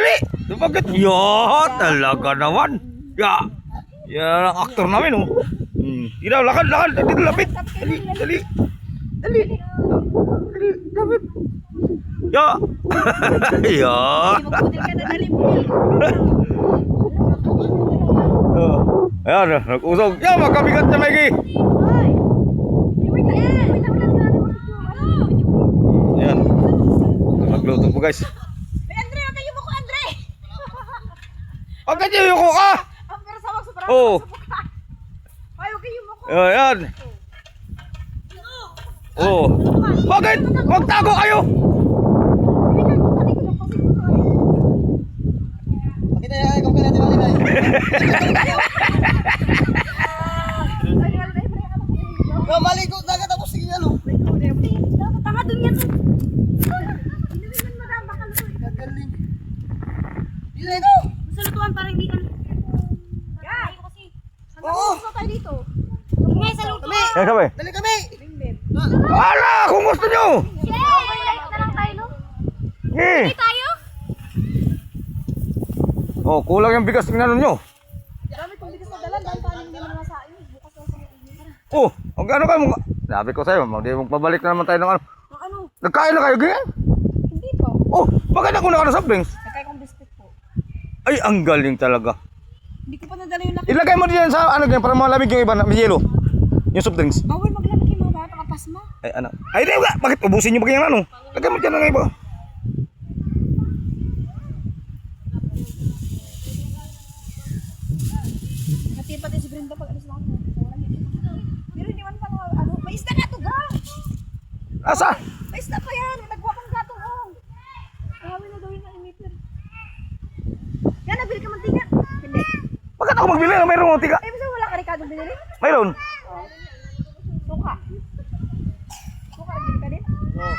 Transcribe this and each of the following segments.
dali. Bakit? Ya, talaga naman. Ya. Ya, ang aktor namin, oh. Tidak, lakad. Dito, lapit. Dali. Dali, lapit. Ya. Ya. Ayan, nag-usog. Ya, magkabigat na lagi. Ayan. Magluto po, guys. Andre, huwag kayo mo ko, Andre! Huwag kayo yuko ka! Ang pero sawag sa parang Oo. Ay, huwag kayo mo ko. Ayan. Oh. Bakit? Magtago kayo. Bakit ay kung natin malibay? Yo, maligo na ka tapos sige ano. Tanga dun yan. Gagaling. Dito ito. Masalutuan para hindi ka. Yeah. Oo. Gusto tayo dito. May salutuan. Yan sabi. Dali kami. Ala, kung gusto nyo. Overnight na lang tayo, no? Eh. Tayo? Oh, kulang yung bigas ng ano nyo. Dami kong bigas na dalan. Dahil paano hindi mo nasain. Bukas na sa inyo. Oh, ang ano kayo. Sabi ko sa'yo, magpabalik na naman tayo ng ano. Ano? Nagkain na kayo, ganyan? Hindi po. Oh, bakit ako na sa drinks? Nagkaya kong biscuit po. Ay, ang galing talaga. Hindi ko pa nadala yung laki. Ilagay mo diyan sa ano ganyan para malamig yung iba na may yelo. Yung soft drinks. Bawal maglamig yung mga bata kapas mo. Ay, ano? Ay, di ba? Bakit ubusin nyo ba ganyan ano? Lagay mo dyan ng iba. Hatiin pati si Brenda pag alis na ako. Pero hindi man pa ako, ano, may isda ka to, gang! Asa? May isda pa yan, nagwa kang gatong, oh. Gawin na gawin na emitter. Yan, nabili ka mantika. Hindi. Bakit ako magbili na mayroong mga tiga? Ay, basta wala ka Ricardo binili? Mayroon. Suka. Suka, nagbili ka din? Oo.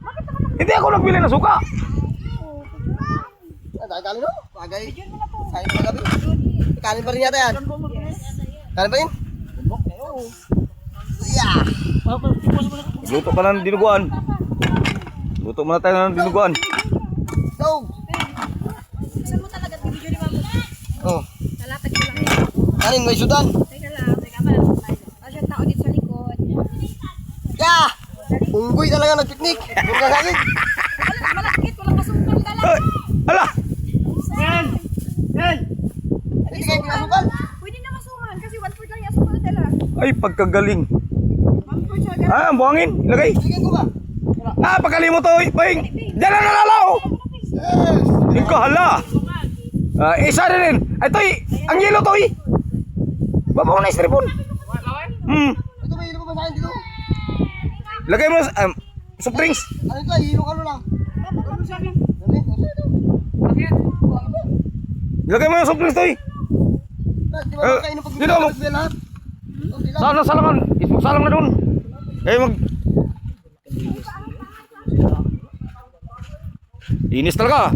Bakit nakatakas? Hindi ako nagbili ng suka. Dahil kali no? Bagay. Bigyan mo na po. Sayang sa gabi. Kanin pa rin yata yan. Kanin pa rin? Yeah. Luto ka na ng dinuguan. Luto muna tayo ng dinuguan. Go. Saan mo talaga at bibigyan ni Mama? Oh. Talatag ko lang eh. Kanin may sudan. Teka lang, teka pa lang. Asya tao dito sa likod. Yeah. Unggoy talaga nag-picnic. Huwag ka saging. Malakit, walang masukal dala. Ay! Ala! Hindi kayo pinasukan. Pwede na masuman kasi 1/4 lang yung asukal dala. Ay, pagkagaling. 1/4 siya. Ah, ang buhangin. Ilagay. Bigyan ko ba? Ah, pagkalimot to. Pahing. Diyan na nalalaw. Yes. Hindi ko hala. Isa rin. Ito ang yelo to Babaw na istripon. Ito may hilo pa ba sa akin dito? Lagay mo soft drinks. Ano ito? Hilo ka lang. Ano sabi? Dali. Lagay mo yung soft drinks to Di ba kakainin pag dito mo. lahat? Sana salangan. Isang na doon. Mag Inis talaga.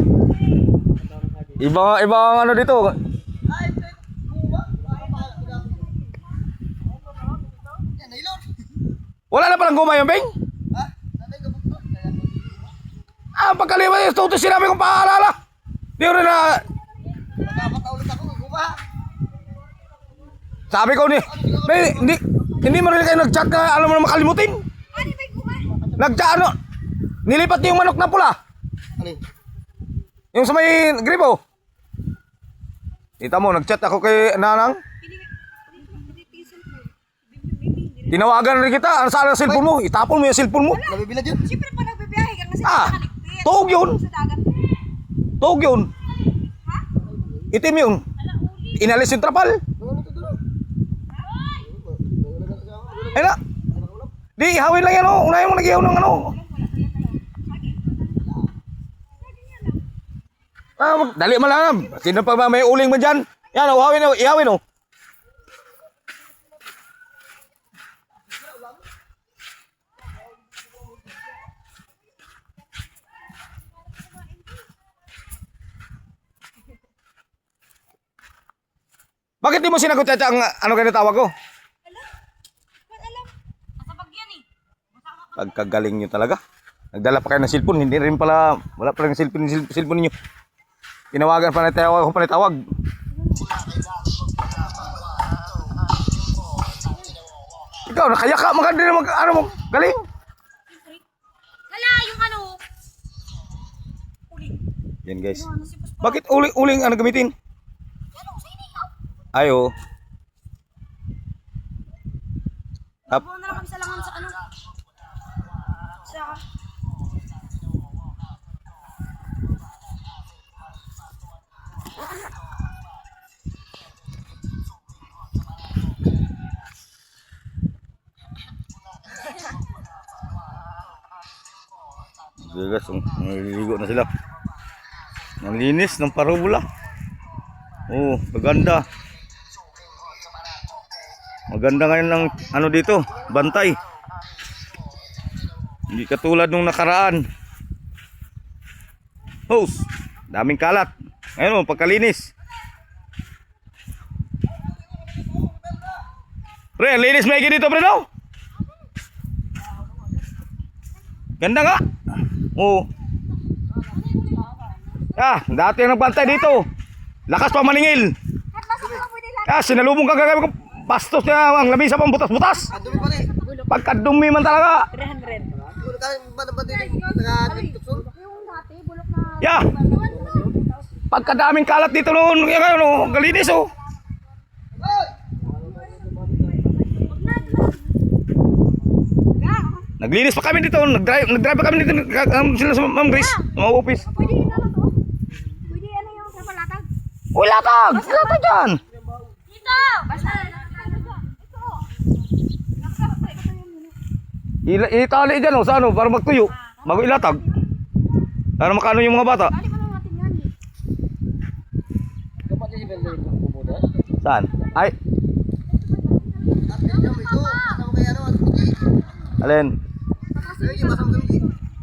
Iba ang ano dito. Ay, kuba. Yan, nahilot. Wala na palang gumay yung bing. Ha? Nanay ka bukto. Pagkaliman yung tutos sinabi kong paalala. Di ko rin na Magkapata ulit ako. Kuba. sabi ko hindi mo rin kayo nag-chat na alam mo na makalimutin. Ano ba yung guma? Nag-chat ano. Nilipat niyo yung manok na pula. Ano yun? Yung sa may gripo. Kita mo, nag-chat ako kay Nanang. Tinawagan rin kita. Ano saan ang cellphone mo? Itapon mo yung cellphone mo. Nabibilad yun? Siyempre pa nagbibiyahe ka kasi Ah, nakaligpit. tuog yun. Sa dagat. Tuog yun. Itim yun. Inalis yung trapal. Ano ito doon? Ay na. Di, ihawin lang yan o. Unahin mo nag-ihaw ng ano. Dali mo lang. Sino pa ba may uling mo dyan? Yan o, ihawin o. Bakit di mo sinagot at ang ano kayo tawag ko? Ba't alam? Nasa bagyan eh. Pagkagaling nyo talaga. Nagdala pa kayo ng cellphone, hindi rin pala, wala pala ng cellphone ninyo. Tinawagan pa na tawag, ako pa na tawag. Ikaw, nakayaka, maganda na ano mo, galing. Hala, yung ano. Yan guys. Bakit uling ano gamitin? Ayo. Buwan na lang kami sa langan sa ano. Sa... Guys, naliligo na sila. Ang linis ng parabola. Oh, maganda. Maganda ngayon ng ano dito, bantay. Hindi katulad nung nakaraan. Host, daming kalat. Ngayon oh, pagkalinis. Pre, linis maigi dito, pre, no? Ganda nga. Oo. Dati ang nagbantay dito. Lakas pa maningil. Sinalubong ka gagawin ko. Bastos niya ang lamisa pang butas-butas. Dumi pa rin. Pagkadumi man talaga. 300. Kung ka ba din naka-tiktok. Yung dati, bulok na... Yeah. Pagkadaming kalat dito noon. Yan ngayon, oh, galinis oh. Naglinis pa kami dito. Nag-drive pa kami dito. Sila sa Ma'am Grace. Mga office. Pwede yun ano to? Pwede ano yung kapalatag? Uy, latag! Latag dyan! Dito! Basta! Itali dyan oh, sa ano, para magtuyo. Bago ilatag. Para makano yung mga bata. Balik ano natin yan eh. Saan? Ay, alin?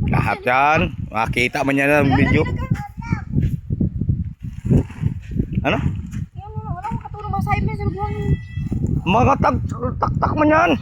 Lahat yan. Makita man yan ng video. Ano? Yan, wala akong katulong masahin mo sa lubuhan. Mga tak-tak man yan.